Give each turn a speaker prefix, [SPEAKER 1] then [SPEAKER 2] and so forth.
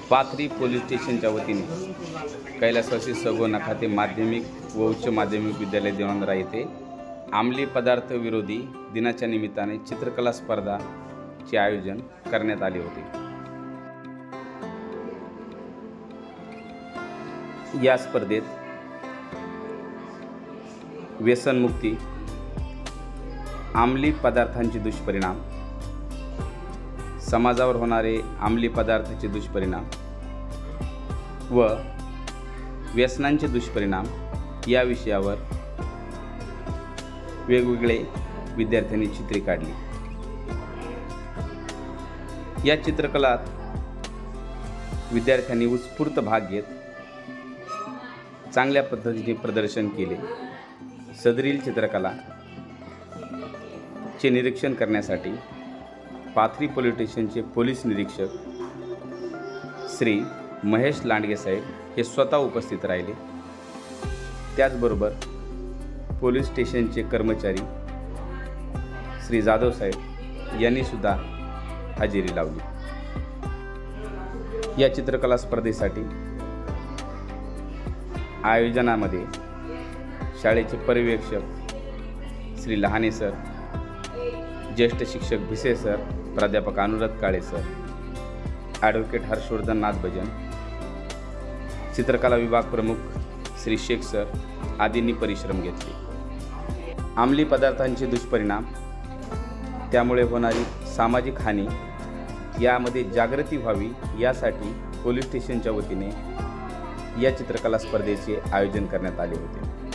[SPEAKER 1] Pathri police स्टेशनच्या वतीने कैलासवासी सगोना खाते माध्यमिक व उच्च माध्यमिक विद्यालय देवंद्रा येथे अंमली पदार्थ विरोधी दिनाच्या निमित्ताने चित्रकला स्पर्धाचे आयोजन करण्यात आले होते। या स्पर्धेत व्यसनमुक्ती, अंमली पदार्थांचे दुष्परिणाम, समाजावर होणारे अंमली पदार्थाचे दुष्परिणाम व व्यसनांचे दुष्परिणाम या विषयावर वेगवेगळे विद्यार्थ्यांनी चित्रे काढली। या चित्रकलात विद्यार्थ्यांनी उत्स्फूर्त भाग घेत चांगल्या पद्धतीने प्रदर्शन केले। सदरील चित्रकला चे निरीक्षण करण्यासाठी पाथरी पोलीस स्टेशनचे पोलीस निरीक्षक श्री महेश लांडगे साहेब हे स्वतः उपस्थित राहिले। त्याचबरोबर पोलीस स्टेशनचे कर्मचारी श्री जाधव साहेब यांनी सुद्धा हजेरी लावली। या चित्रकला स्पर्धेसाठी आयोजनामध्ये शाळेचे पर्यवेक्षक श्री लहाने सर, ज्येष्ठ शिक्षक भिसे सर, प्राध्यापक अनुराध काळे सर, ॲडव्होकेट हर्षवर्धन नाथ भजन, चित्रकला विभाग प्रमुख श्री शेख सर आदींनी परिश्रम घेतले। अंमली पदार्थांचे दुष्परिणाम, त्यामुळे होणारी सामाजिक हानी यामध्ये जागृती व्हावी यासाठी पोलीस स्टेशनच्या वतीने या चित्रकला स्पर्धेचे आयोजन करण्यात आले होते।